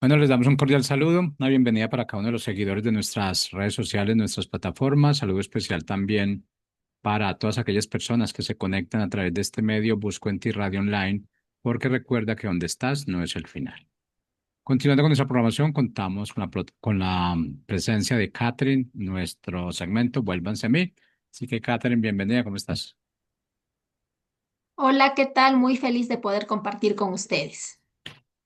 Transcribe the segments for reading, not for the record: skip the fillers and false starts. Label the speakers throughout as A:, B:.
A: Bueno, les damos un cordial saludo, una bienvenida para cada uno de los seguidores de nuestras redes sociales, nuestras plataformas. Saludo especial también para todas aquellas personas que se conectan a través de este medio Busco en Ti Radio Online, porque recuerda que donde estás no es el final. Continuando con nuestra programación, contamos con la presencia de Catherine, nuestro segmento Vuélvanse a mí. Así que, Catherine, bienvenida, ¿cómo estás?
B: Hola, ¿qué tal? Muy feliz de poder compartir con ustedes.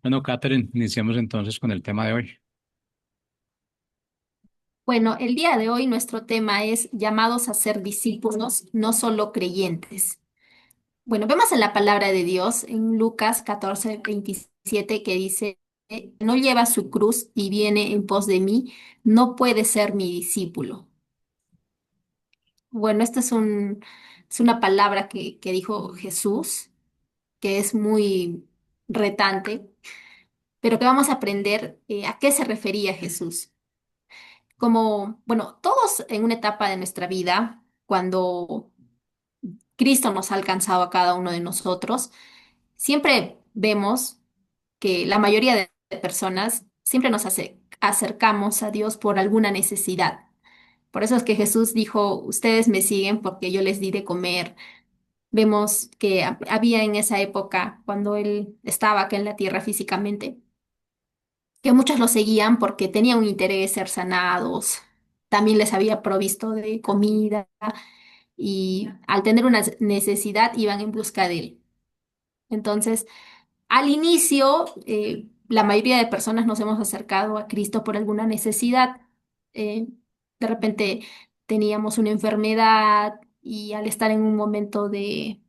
A: Bueno, Catherine, iniciamos entonces con el tema de hoy.
B: Bueno, el día de hoy nuestro tema es llamados a ser discípulos, no solo creyentes. Bueno, vemos en la palabra de Dios en Lucas 14:27 que dice, no lleva su cruz y viene en pos de mí, no puede ser mi discípulo. Bueno, es una palabra que dijo Jesús, que es muy retante, pero que vamos a aprender a qué se refería Jesús. Como, bueno, todos en una etapa de nuestra vida, cuando Cristo nos ha alcanzado a cada uno de nosotros, siempre vemos que la mayoría de personas siempre acercamos a Dios por alguna necesidad. Por eso es que Jesús dijo, ustedes me siguen porque yo les di de comer. Vemos que había en esa época, cuando Él estaba acá en la tierra físicamente, que muchos lo seguían porque tenían un interés ser sanados. También les había provisto de comida y al tener una necesidad iban en busca de él. Entonces, al inicio, la mayoría de personas nos hemos acercado a Cristo por alguna necesidad. De repente teníamos una enfermedad y al estar en un momento de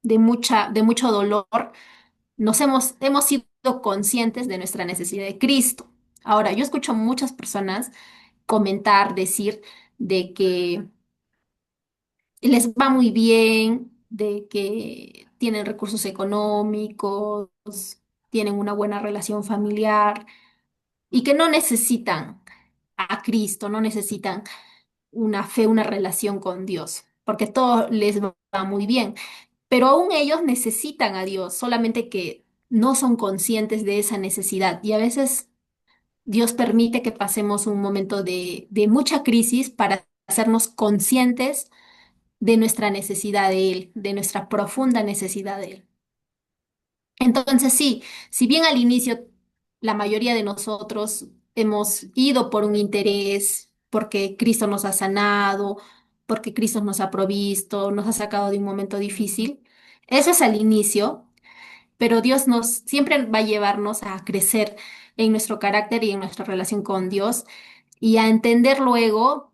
B: mucho dolor, hemos sido conscientes de nuestra necesidad de Cristo. Ahora, yo escucho muchas personas comentar, decir de que les va muy bien, de que tienen recursos económicos, tienen una buena relación familiar y que no necesitan a Cristo, no necesitan una fe, una relación con Dios, porque todo les va muy bien. Pero aún ellos necesitan a Dios, solamente que no son conscientes de esa necesidad. Y a veces Dios permite que pasemos un momento de mucha crisis para hacernos conscientes de nuestra necesidad de Él, de nuestra profunda necesidad de Él. Entonces sí, si bien al inicio la mayoría de nosotros hemos ido por un interés, porque Cristo nos ha sanado, porque Cristo nos ha provisto, nos ha sacado de un momento difícil, eso es al inicio, pero Dios nos siempre va a llevarnos a crecer en nuestro carácter y en nuestra relación con Dios y a entender luego,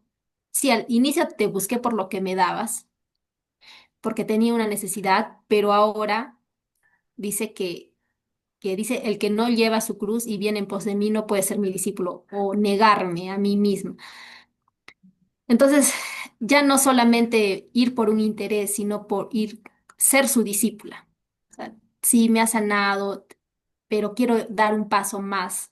B: si al inicio te busqué por lo que me dabas, porque tenía una necesidad, pero ahora dice que dice, el que no lleva su cruz y viene en pos de mí no puede ser mi discípulo o negarme a mí mismo. Entonces, ya no solamente ir por un interés, sino por ir, ser su discípula. O sea, sí me ha sanado, pero quiero dar un paso más,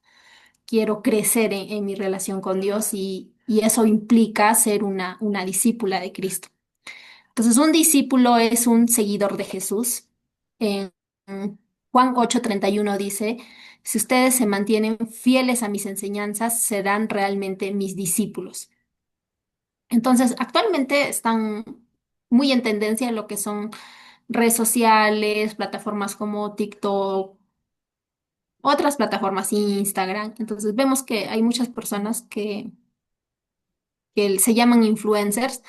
B: quiero crecer en mi relación con Dios y eso implica ser una discípula de Cristo. Entonces, un discípulo es un seguidor de Jesús. En Juan 8:31 dice, si ustedes se mantienen fieles a mis enseñanzas, serán realmente mis discípulos. Entonces, actualmente están muy en tendencia lo que son redes sociales, plataformas como TikTok, otras plataformas, Instagram. Entonces, vemos que hay muchas personas que se llaman influencers,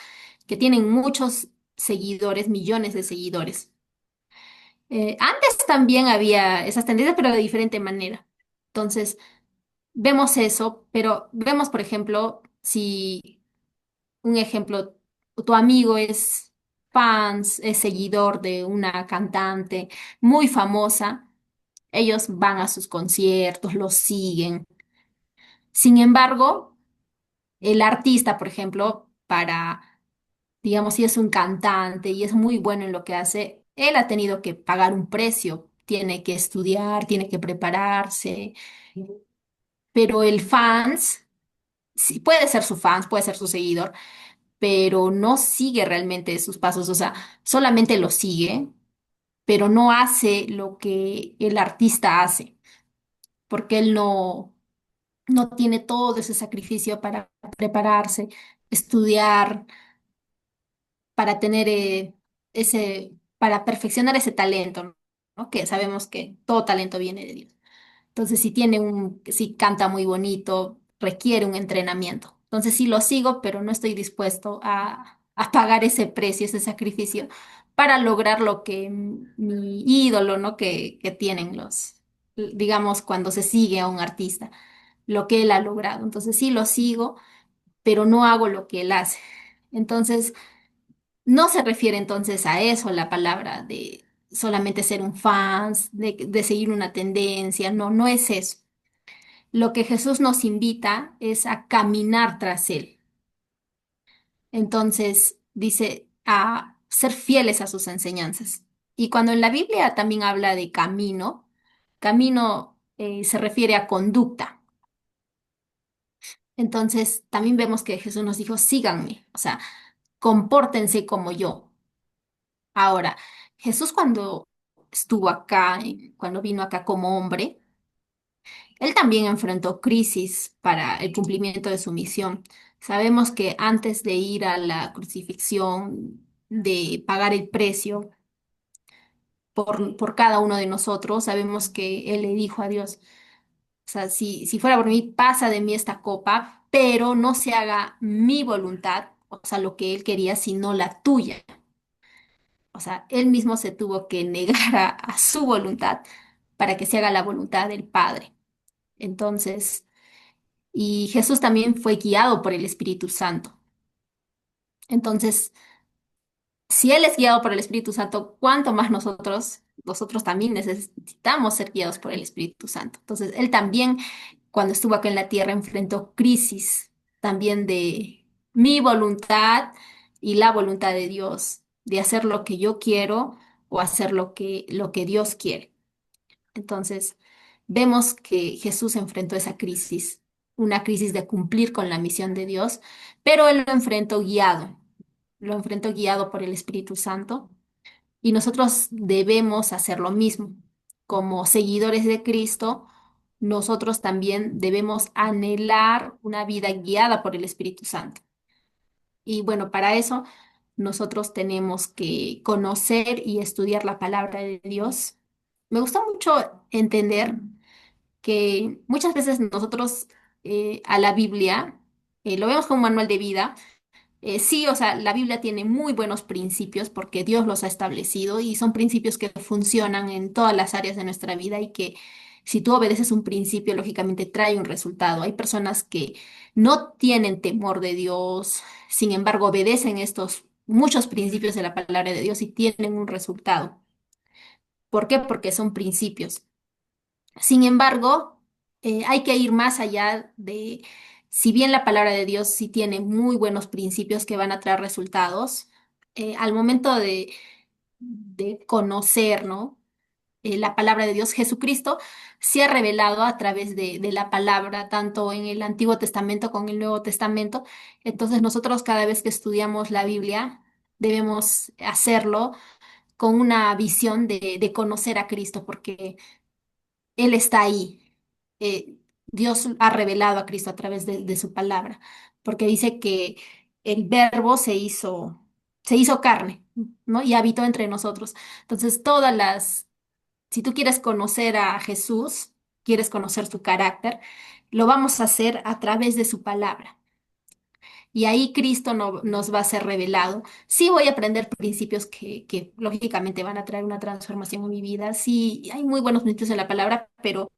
B: que tienen muchos seguidores, millones de seguidores. Antes también había esas tendencias, pero de diferente manera. Entonces, vemos eso, pero vemos, por ejemplo, si un ejemplo, tu amigo es fans, es seguidor de una cantante muy famosa, ellos van a sus conciertos, los siguen. Sin embargo, el artista, por ejemplo, digamos, si es un cantante y es muy bueno en lo que hace, él ha tenido que pagar un precio, tiene que estudiar, tiene que prepararse, pero el fans, sí, puede ser su fans, puede ser su seguidor, pero no sigue realmente sus pasos, o sea, solamente lo sigue, pero no hace lo que el artista hace, porque él no. no tiene todo ese sacrificio para prepararse, estudiar, para tener para perfeccionar ese talento, ¿no? Que sabemos que todo talento viene de Dios. Entonces, si canta muy bonito, requiere un entrenamiento. Entonces, sí lo sigo, pero no estoy dispuesto a pagar ese precio, ese sacrificio, para lograr lo que mi ídolo, ¿no? Que tienen digamos, cuando se sigue a un artista, lo que él ha logrado. Entonces, sí lo sigo, pero no hago lo que él hace. Entonces, no se refiere entonces a eso la palabra de solamente ser un fan, de seguir una tendencia. No, no es eso. Lo que Jesús nos invita es a caminar tras Él. Entonces, dice a ser fieles a sus enseñanzas. Y cuando en la Biblia también habla de camino, camino se refiere a conducta. Entonces, también vemos que Jesús nos dijo, síganme, o sea, compórtense como yo. Ahora, Jesús cuando estuvo acá, cuando vino acá como hombre, él también enfrentó crisis para el cumplimiento de su misión. Sabemos que antes de ir a la crucifixión, de pagar el precio por cada uno de nosotros, sabemos que él le dijo a Dios, o sea, si fuera por mí, pasa de mí esta copa, pero no se haga mi voluntad, o sea, lo que él quería, sino la tuya. O sea, él mismo se tuvo que negar a su voluntad para que se haga la voluntad del Padre. Entonces, y Jesús también fue guiado por el Espíritu Santo. Entonces, si Él es guiado por el Espíritu Santo, ¿cuánto más nosotros también necesitamos ser guiados por el Espíritu Santo? Entonces, Él también, cuando estuvo acá en la tierra, enfrentó crisis también de mi voluntad y la voluntad de Dios, de hacer lo que yo quiero o hacer lo que Dios quiere. Entonces, vemos que Jesús enfrentó esa crisis, una crisis de cumplir con la misión de Dios, pero él lo enfrentó guiado por el Espíritu Santo y nosotros debemos hacer lo mismo. Como seguidores de Cristo, nosotros también debemos anhelar una vida guiada por el Espíritu Santo. Y bueno, para eso nosotros tenemos que conocer y estudiar la palabra de Dios. Me gusta mucho entender que muchas veces nosotros a la Biblia lo vemos como un manual de vida. Sí, o sea, la Biblia tiene muy buenos principios porque Dios los ha establecido y son principios que funcionan en todas las áreas de nuestra vida y que si tú obedeces un principio, lógicamente trae un resultado. Hay personas que no tienen temor de Dios, sin embargo, obedecen estos muchos principios de la palabra de Dios y tienen un resultado. ¿Por qué? Porque son principios. Sin embargo, hay que ir más allá de, si bien la palabra de Dios sí tiene muy buenos principios que van a traer resultados, al momento de conocer, ¿no? La palabra de Dios, Jesucristo se ha revelado a través de la palabra, tanto en el Antiguo Testamento como en el Nuevo Testamento. Entonces, nosotros cada vez que estudiamos la Biblia, debemos hacerlo con una visión de conocer a Cristo, porque él está ahí. Dios ha revelado a Cristo a través de su palabra, porque dice que el verbo se hizo carne, ¿no? Y habitó entre nosotros. Entonces, si tú quieres conocer a Jesús, quieres conocer su carácter, lo vamos a hacer a través de su palabra. Y ahí Cristo nos va a ser revelado. Sí voy a aprender principios que lógicamente van a traer una transformación en mi vida. Sí, hay muy buenos principios en la palabra, pero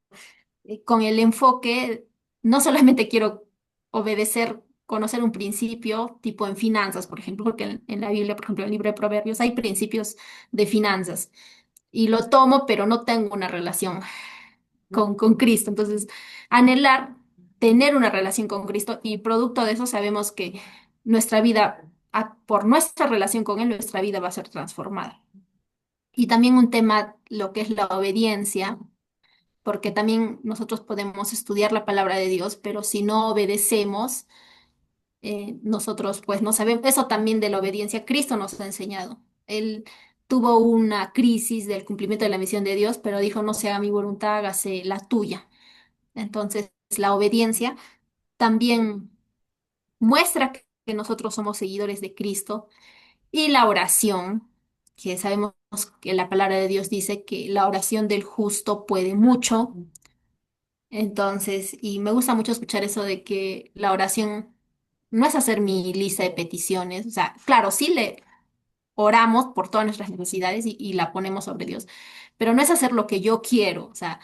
B: con el enfoque, no solamente quiero obedecer, conocer un principio, tipo en finanzas, por ejemplo, porque en la Biblia, por ejemplo, en el libro de Proverbios, hay principios de finanzas y lo tomo, pero no tengo una relación con Cristo. Entonces, anhelar tener una relación con Cristo y producto de eso sabemos que nuestra vida, por nuestra relación con Él, nuestra vida va a ser transformada. Y también un tema, lo que es la obediencia porque también nosotros podemos estudiar la palabra de Dios, pero si no obedecemos, nosotros pues no sabemos. Eso también de la obediencia, Cristo nos ha enseñado. Él tuvo una crisis del cumplimiento de la misión de Dios, pero dijo, no sea mi voluntad, hágase la tuya. Entonces, la obediencia también muestra que nosotros somos seguidores de Cristo. Y la oración, que sabemos que la palabra de Dios dice que la oración del justo puede mucho. Entonces, y me gusta mucho escuchar eso de que la oración no es hacer mi lista de peticiones. O sea, claro, sí le oramos por todas nuestras necesidades y la ponemos sobre Dios, pero no es hacer lo que yo quiero. O sea,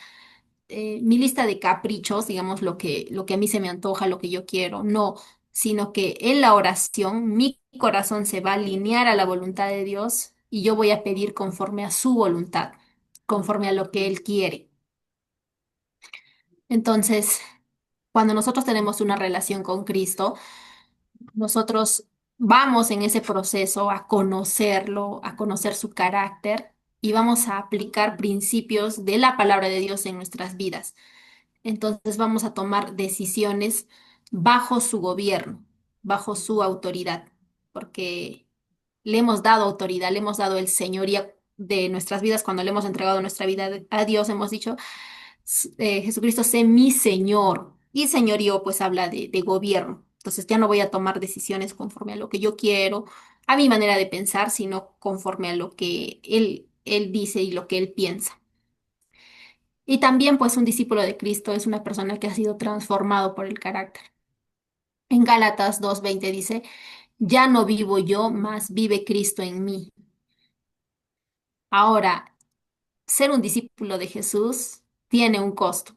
B: mi lista de caprichos, digamos, lo que a mí se me antoja, lo que yo quiero, no, sino que en la oración mi corazón se va a alinear a la voluntad de Dios y yo voy a pedir conforme a su voluntad, conforme a lo que Él quiere. Entonces, cuando nosotros tenemos una relación con Cristo, nosotros vamos en ese proceso a conocerlo, a conocer su carácter y vamos a aplicar principios de la palabra de Dios en nuestras vidas. Entonces vamos a tomar decisiones bajo su gobierno, bajo su autoridad, porque le hemos dado autoridad, le hemos dado el señorío de nuestras vidas cuando le hemos entregado nuestra vida a Dios, hemos dicho, Jesucristo, sé mi Señor. Y señorío pues habla de gobierno. Entonces ya no voy a tomar decisiones conforme a lo que yo quiero, a mi manera de pensar, sino conforme a lo que Él dice y lo que Él piensa. Y también, pues, un discípulo de Cristo es una persona que ha sido transformado por el carácter. En Gálatas 2:20 dice, ya no vivo yo, mas vive Cristo en mí. Ahora, ser un discípulo de Jesús tiene un costo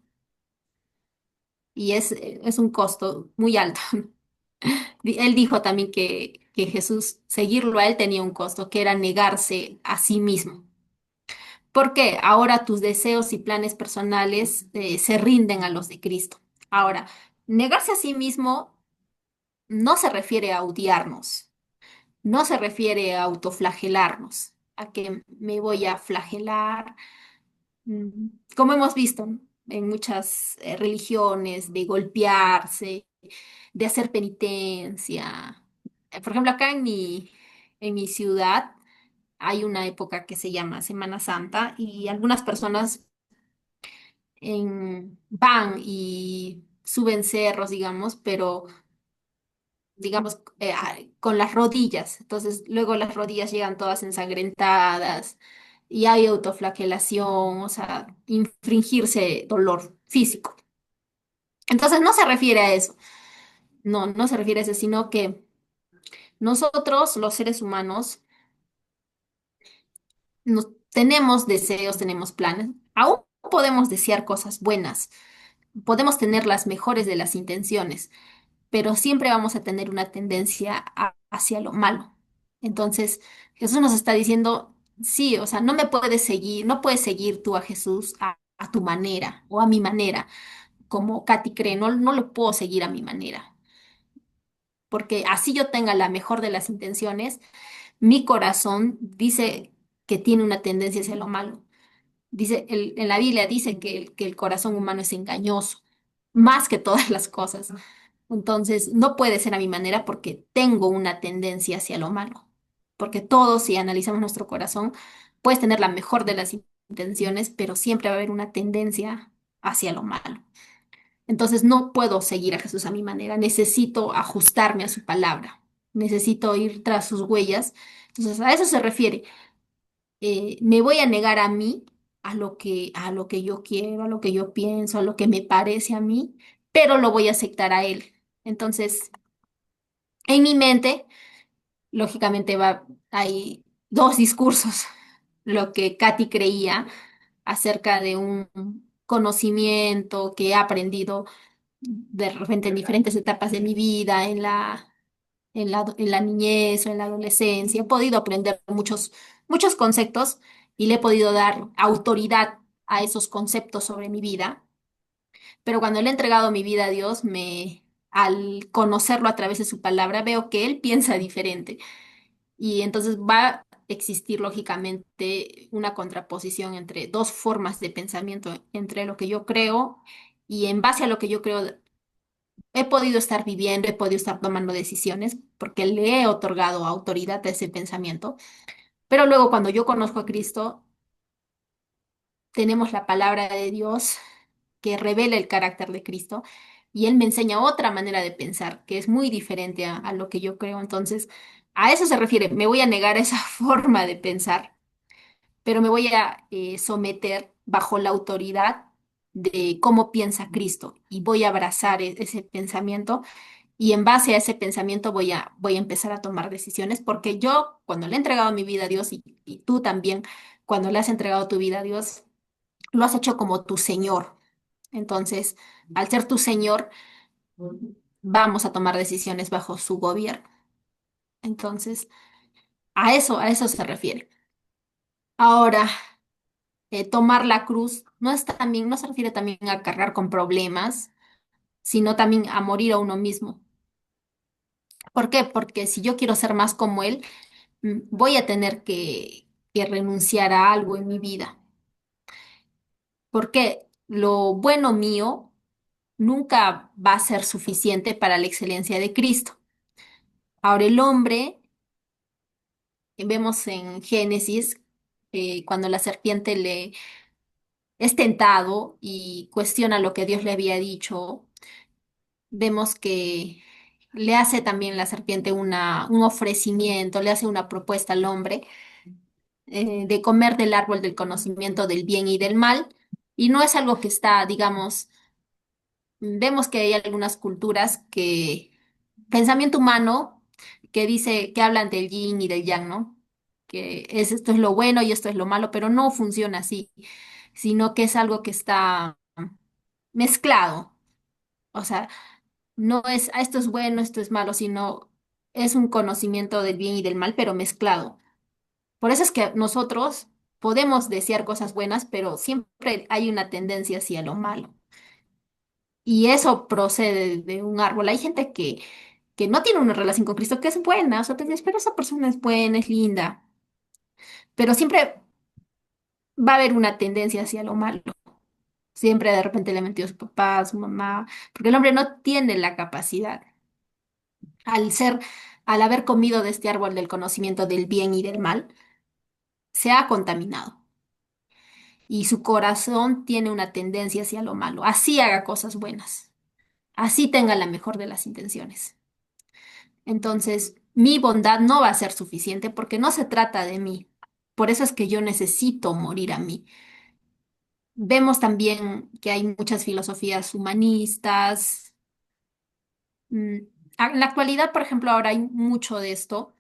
B: y es un costo muy alto. Él dijo también que Jesús, seguirlo a él tenía un costo, que era negarse a sí mismo. Porque ahora tus deseos y planes personales se rinden a los de Cristo. Ahora, negarse a sí mismo no se refiere a odiarnos, no se refiere a autoflagelarnos, a que me voy a flagelar, mm, como hemos visto, ¿no? En muchas religiones, de golpearse, de hacer penitencia. Por ejemplo, acá en mi ciudad hay una época que se llama Semana Santa y algunas personas van y suben cerros, digamos, pero digamos, con las rodillas. Entonces, luego las rodillas llegan todas ensangrentadas y hay autoflagelación, o sea, infringirse dolor físico. Entonces, no se refiere a eso, no, no se refiere a eso, sino que nosotros, los seres humanos, tenemos deseos, tenemos planes, aún podemos desear cosas buenas, podemos tener las mejores de las intenciones, pero siempre vamos a tener una tendencia hacia lo malo. Entonces, Jesús nos está diciendo, sí, o sea, no me puedes seguir, no puedes seguir tú a Jesús a tu manera o a mi manera, como Katy cree, no, no lo puedo seguir a mi manera, porque así yo tenga la mejor de las intenciones, mi corazón dice que tiene una tendencia hacia lo malo. Dice, en la Biblia dice que el corazón humano es engañoso, más que todas las cosas. Entonces, no puede ser a mi manera porque tengo una tendencia hacia lo malo. Porque todos, si analizamos nuestro corazón, puedes tener la mejor de las intenciones, pero siempre va a haber una tendencia hacia lo malo. Entonces, no puedo seguir a Jesús a mi manera. Necesito ajustarme a su palabra. Necesito ir tras sus huellas. Entonces, a eso se refiere. Me voy a negar a mí, a lo que yo quiero, a lo que yo pienso, a lo que me parece a mí, pero lo voy a aceptar a Él. Entonces, en mi mente, lógicamente hay dos discursos. Lo que Katy creía acerca de un conocimiento que he aprendido de repente en diferentes etapas de mi vida, en la niñez o en la adolescencia. He podido aprender muchos conceptos y le he podido dar autoridad a esos conceptos sobre mi vida. Pero cuando le he entregado mi vida a Dios, al conocerlo a través de su palabra, veo que Él piensa diferente. Y entonces va a existir lógicamente una contraposición entre dos formas de pensamiento, entre lo que yo creo y en base a lo que yo creo he podido estar viviendo, he podido estar tomando decisiones porque le he otorgado autoridad a ese pensamiento. Pero luego cuando yo conozco a Cristo, tenemos la palabra de Dios que revela el carácter de Cristo y Él me enseña otra manera de pensar que es muy diferente a lo que yo creo. Entonces, a eso se refiere, me voy a negar a esa forma de pensar, pero me voy a someter bajo la autoridad de cómo piensa Cristo y voy a abrazar ese pensamiento y en base a ese pensamiento voy a empezar a tomar decisiones porque yo cuando le he entregado mi vida a Dios y tú también, cuando le has entregado tu vida a Dios, lo has hecho como tu Señor. Entonces, al ser tu Señor, vamos a tomar decisiones bajo su gobierno. Entonces, a eso se refiere. Ahora, tomar la cruz no se refiere también a cargar con problemas, sino también a morir a uno mismo. ¿Por qué? Porque si yo quiero ser más como Él, voy a tener que renunciar a algo en mi vida. Porque lo bueno mío nunca va a ser suficiente para la excelencia de Cristo. Ahora el hombre, vemos en Génesis, cuando la serpiente le es tentado y cuestiona lo que Dios le había dicho, vemos que le hace también la serpiente un ofrecimiento, le hace una propuesta al hombre de comer del árbol del conocimiento del bien y del mal. Y no es algo que está, digamos, vemos que hay algunas culturas que, pensamiento humano, que dice, que hablan del yin y del yang, ¿no? Que es, esto es lo bueno y esto es lo malo, pero no funciona así, sino que es algo que está mezclado. O sea, no es, esto es bueno, esto es malo, sino es un conocimiento del bien y del mal, pero mezclado. Por eso es que nosotros podemos desear cosas buenas, pero siempre hay una tendencia hacia lo malo. Y eso procede de un árbol. Hay gente que no tiene una relación con Cristo, que es buena, o sea, te dices, pero esa persona es buena, es linda, pero siempre va a haber una tendencia hacia lo malo. Siempre de repente le metió a su papá, a su mamá, porque el hombre no tiene la capacidad. Al ser, al haber comido de este árbol del conocimiento del bien y del mal, se ha contaminado. Y su corazón tiene una tendencia hacia lo malo. Así haga cosas buenas. Así tenga la mejor de las intenciones. Entonces, mi bondad no va a ser suficiente porque no se trata de mí. Por eso es que yo necesito morir a mí. Vemos también que hay muchas filosofías humanistas. mm, En la actualidad, por ejemplo, ahora hay mucho de esto.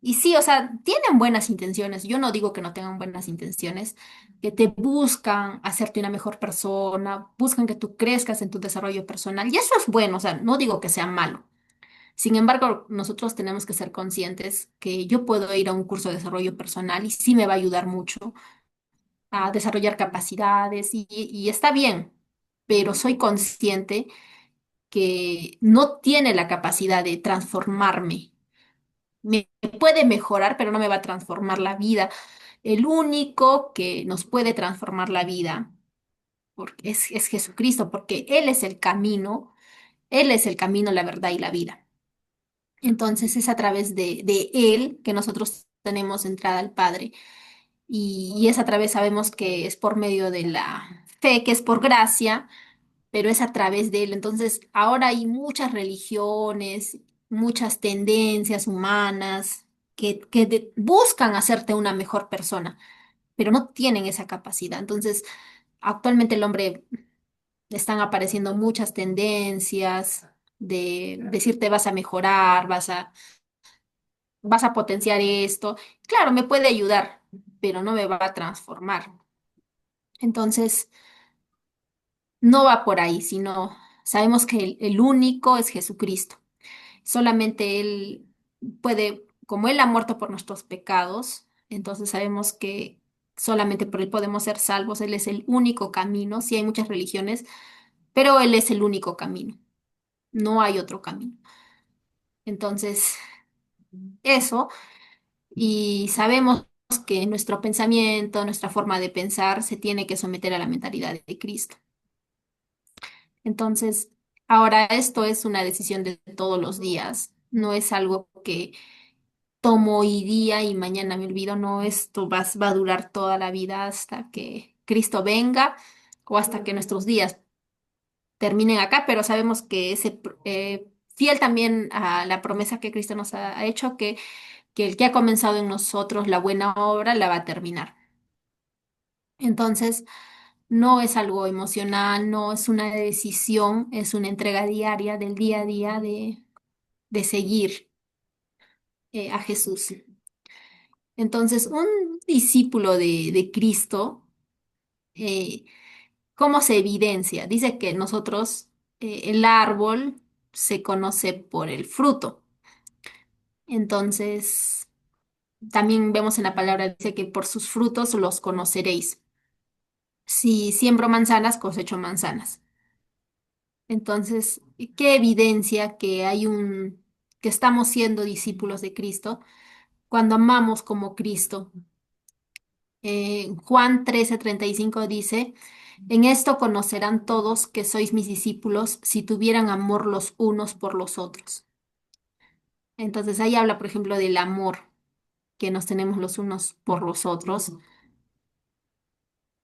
B: Y sí, o sea, tienen buenas intenciones. Yo no digo que no tengan buenas intenciones, que te buscan hacerte una mejor persona, buscan que tú crezcas en tu desarrollo personal. Y eso es bueno, o sea, no digo que sea malo. Sin embargo, nosotros tenemos que ser conscientes que yo puedo ir a un curso de desarrollo personal y sí me va a ayudar mucho a desarrollar capacidades y está bien, pero soy consciente que no tiene la capacidad de transformarme. Me puede mejorar, pero no me va a transformar la vida. El único que nos puede transformar la vida es Jesucristo, porque Él es el camino, la verdad y la vida. Entonces es a través de Él que nosotros tenemos entrada al Padre y es a través, sabemos que es por medio de la fe, que es por gracia, pero es a través de Él. Entonces ahora hay muchas religiones, muchas tendencias humanas que buscan hacerte una mejor persona, pero no tienen esa capacidad. Entonces actualmente el hombre están apareciendo muchas tendencias de decirte vas a mejorar, vas a potenciar esto. Claro, me puede ayudar, pero no me va a transformar. Entonces, no va por ahí, sino sabemos que el único es Jesucristo. Solamente Él puede, como Él ha muerto por nuestros pecados, entonces sabemos que solamente por Él podemos ser salvos. Él es el único camino. Sí hay muchas religiones, pero Él es el único camino. No hay otro camino. Entonces, eso. Y sabemos que nuestro pensamiento, nuestra forma de pensar se tiene que someter a la mentalidad de Cristo. Entonces, ahora esto es una decisión de todos los días, no es algo que tomo hoy día y mañana me olvido, no, esto va a durar toda la vida hasta que Cristo venga o hasta que nuestros días. terminen acá, pero sabemos que fiel también a la promesa que Cristo nos ha hecho, que el que ha comenzado en nosotros la buena obra la va a terminar. Entonces, no es algo emocional, no es una decisión, es una entrega diaria del día a día de seguir a Jesús. Entonces, un discípulo de Cristo, eh, ¿cómo se evidencia? Dice que nosotros, el árbol se conoce por el fruto. Entonces, también vemos en la palabra, dice que por sus frutos los conoceréis. Si siembro manzanas, cosecho manzanas. Entonces, ¿qué evidencia que estamos siendo discípulos de Cristo cuando amamos como Cristo? Juan 13:35 dice, en esto conocerán todos que sois mis discípulos si tuvieran amor los unos por los otros. Entonces ahí habla, por ejemplo, del amor que nos tenemos los unos por los otros.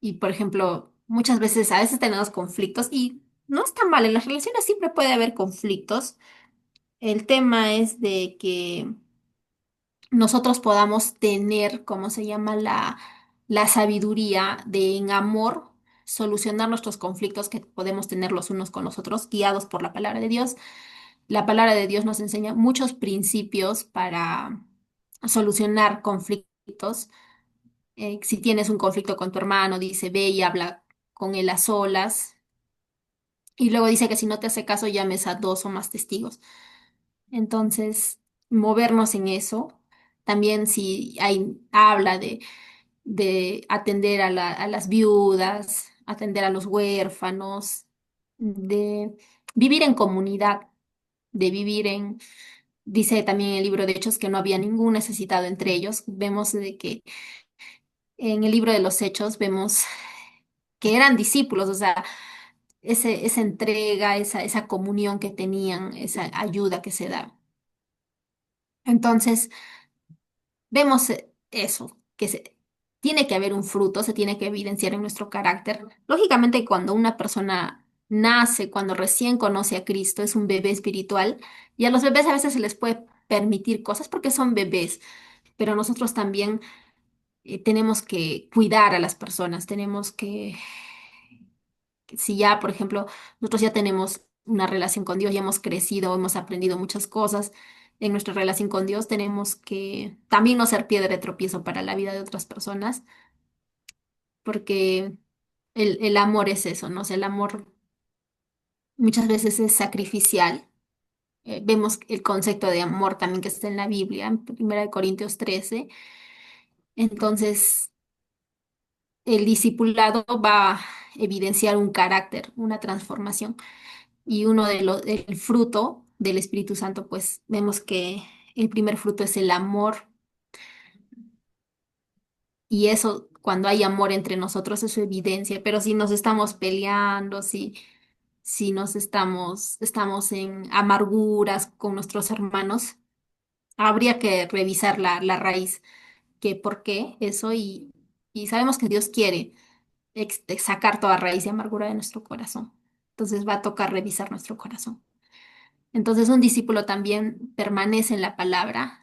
B: Y, por ejemplo, muchas veces, a veces tenemos conflictos y no está mal, en las relaciones siempre puede haber conflictos. El tema es de que nosotros podamos tener, ¿cómo se llama? La sabiduría de en amor solucionar nuestros conflictos que podemos tener los unos con los otros, guiados por la palabra de Dios. La palabra de Dios nos enseña muchos principios para solucionar conflictos. Si tienes un conflicto con tu hermano, dice, ve y habla con él a solas. Y luego dice que si no te hace caso, llames a dos o más testigos. Entonces, movernos en eso. También si habla de atender a las viudas, atender a los huérfanos, de vivir en comunidad, de vivir dice también en el libro de Hechos que no había ningún necesitado entre ellos. Vemos de que en el libro de los Hechos vemos que eran discípulos, o sea, esa entrega, esa comunión que tenían, esa ayuda que se da. Entonces, vemos eso, tiene que haber un fruto, se tiene que evidenciar en nuestro carácter. Lógicamente, cuando una persona nace, cuando recién conoce a Cristo, es un bebé espiritual, y a los bebés a veces se les puede permitir cosas porque son bebés, pero nosotros también tenemos que cuidar a las personas, tenemos que si ya, por ejemplo, nosotros ya tenemos una relación con Dios, ya hemos crecido, hemos aprendido muchas cosas en nuestra relación con Dios, tenemos que también no ser piedra de tropiezo para la vida de otras personas, porque el amor es eso, ¿no? O sea, el amor muchas veces es sacrificial. Vemos el concepto de amor también que está en la Biblia, en 1 Corintios 13. Entonces, el discipulado va a evidenciar un carácter, una transformación. Y el fruto del Espíritu Santo, pues vemos que el primer fruto es el amor. Y eso, cuando hay amor entre nosotros, es su evidencia. Pero si nos estamos peleando, si estamos en amarguras con nuestros hermanos, habría que revisar la raíz, que por qué eso, y sabemos que Dios quiere sacar toda raíz de amargura de nuestro corazón. Entonces va a tocar revisar nuestro corazón. Entonces un discípulo también permanece en la palabra,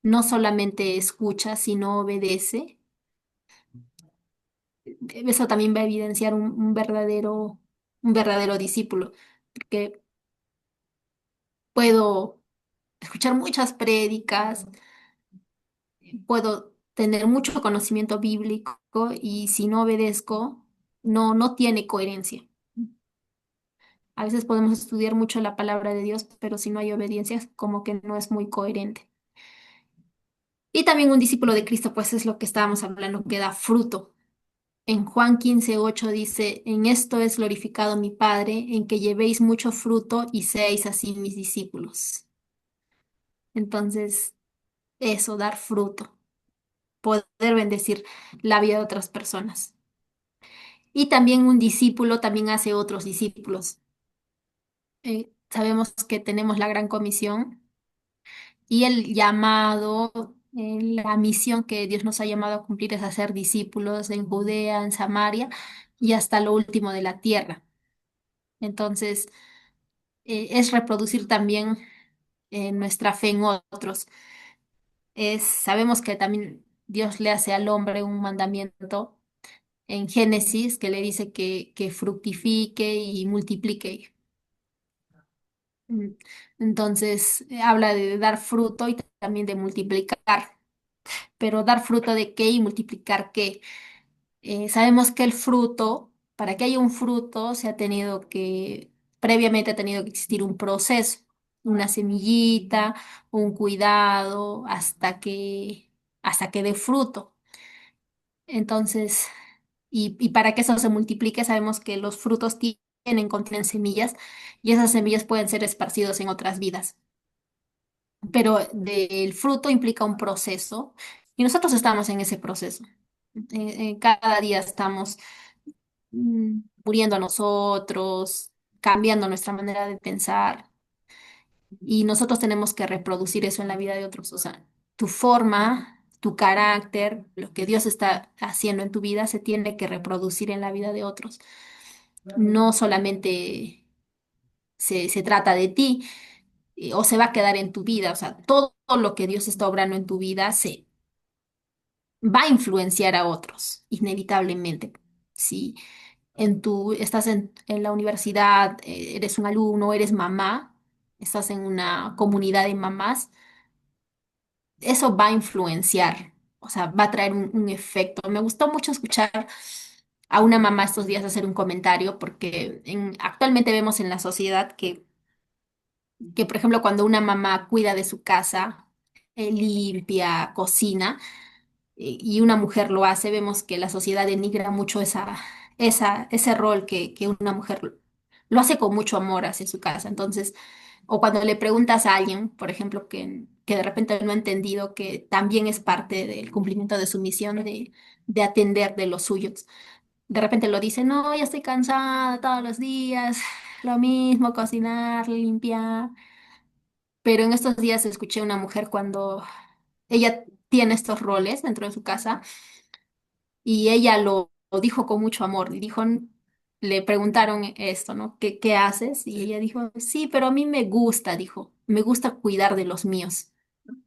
B: no solamente escucha, sino obedece. Eso también va a evidenciar un verdadero discípulo, porque puedo escuchar muchas prédicas, puedo tener mucho conocimiento bíblico y si no obedezco, no tiene coherencia. A veces podemos estudiar mucho la palabra de Dios, pero si no hay obediencia, como que no es muy coherente. Y también un discípulo de Cristo, pues es lo que estábamos hablando, que da fruto. En Juan 15:8 dice, en esto es glorificado mi Padre, en que llevéis mucho fruto y seáis así mis discípulos. Entonces, eso, dar fruto, poder bendecir la vida de otras personas. Y también un discípulo también hace otros discípulos. Sabemos que tenemos la gran comisión y el llamado, la misión que Dios nos ha llamado a cumplir es hacer discípulos en Judea, en Samaria y hasta lo último de la tierra. Entonces, es reproducir también nuestra fe en otros. Sabemos que también Dios le hace al hombre un mandamiento en Génesis que le dice que fructifique y multiplique. Mm. Entonces, habla de dar fruto y también de multiplicar. Pero dar fruto de qué y multiplicar qué. Sabemos que el fruto, para que haya un fruto, previamente ha tenido que existir un proceso, una semillita, un cuidado, hasta que dé fruto. Entonces, y para que eso se multiplique, sabemos que los frutos contienen semillas y esas semillas pueden ser esparcidos en otras vidas. Pero el fruto implica un proceso y nosotros estamos en ese proceso. Cada día estamos muriendo a nosotros, cambiando nuestra manera de pensar y nosotros tenemos que reproducir eso en la vida de otros. O sea, tu forma, tu carácter, lo que Dios está haciendo en tu vida se tiene que reproducir en la vida de otros. No solamente se trata de ti o se va a quedar en tu vida. O sea, todo lo que Dios está obrando en tu vida se va a influenciar a otros, inevitablemente. Si estás en la universidad, eres un alumno, eres mamá, estás en una comunidad de mamás, eso va a influenciar, o sea, va a traer un efecto. Me gustó mucho escuchar a una mamá estos días hacer un comentario porque actualmente vemos en la sociedad que, por ejemplo, cuando una mamá cuida de su casa, limpia, cocina, y una mujer lo hace, vemos que la sociedad denigra mucho ese rol que una mujer lo hace con mucho amor hacia su casa. Entonces, o cuando le preguntas a alguien, por ejemplo, que de repente no ha entendido que también es parte del cumplimiento de su misión de atender de los suyos. De repente lo dice, no, ya estoy cansada todos los días, lo mismo, cocinar, limpiar. Pero en estos días escuché a una mujer cuando ella tiene estos roles dentro de su casa y ella lo dijo con mucho amor y le preguntaron esto, ¿no? ¿Qué haces? Y ella dijo, sí, pero a mí me gusta, dijo, me gusta cuidar de los míos,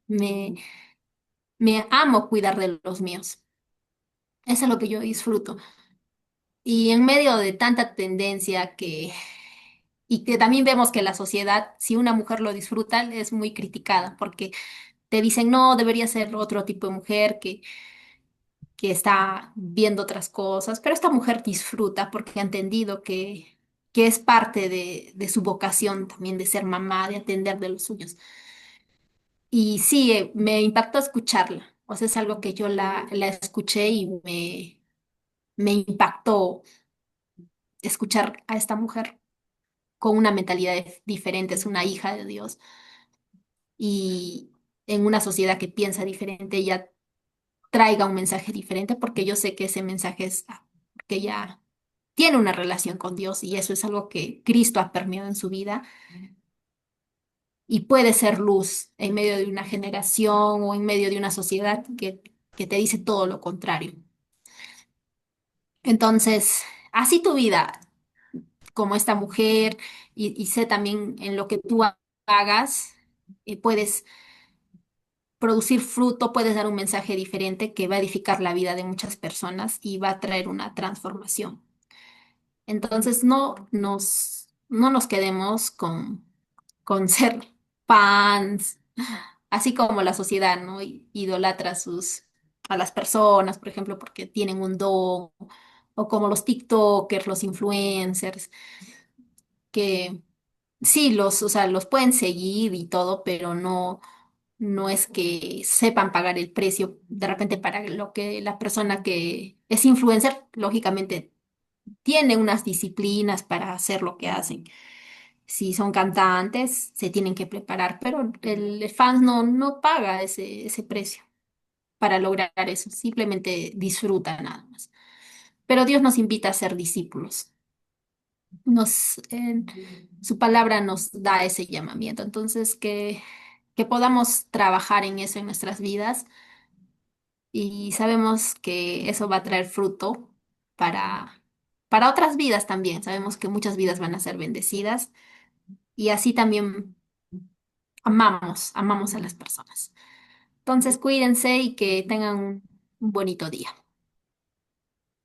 B: me, me amo cuidar de los míos, eso es lo que yo disfruto. Y en medio de tanta tendencia y que también vemos que la sociedad, si una mujer lo disfruta, es muy criticada porque te dicen, no, debería ser otro tipo de mujer que está viendo otras cosas, pero esta mujer disfruta porque ha entendido que es parte de su vocación también de ser mamá, de atender de los suyos. Y sí, me impactó escucharla. O sea, es algo que yo la escuché y me impactó escuchar a esta mujer con una mentalidad diferente, es una hija de Dios. Y en una sociedad que piensa diferente, ella traiga un mensaje diferente, porque yo sé que ese mensaje es que ella tiene una relación con Dios y eso es algo que Cristo ha permeado en su vida y puede ser luz en medio de una generación o en medio de una sociedad que te dice todo lo contrario. Entonces, así tu vida, como esta mujer, y sé también en lo que tú hagas, puedes producir fruto, puedes dar un mensaje diferente que va a edificar la vida de muchas personas y va a traer una transformación. Entonces, no nos quedemos con ser fans, así como la sociedad, ¿no? Idolatra a las personas, por ejemplo, porque tienen un don, o como los TikTokers, los influencers, que sí, o sea, los pueden seguir y todo, pero no es que sepan pagar el precio de repente para lo que la persona que es influencer, lógicamente, tiene unas disciplinas para hacer lo que hacen. Si son cantantes, se tienen que preparar, pero el fan no paga ese precio para lograr eso, simplemente disfruta nada más. Pero Dios nos invita a ser discípulos. Su palabra nos da ese llamamiento. Entonces, que podamos trabajar en eso en nuestras vidas y sabemos que eso va a traer fruto para otras vidas también. Sabemos que muchas vidas van a ser bendecidas y así también amamos a las personas. Entonces, cuídense y que tengan un bonito día.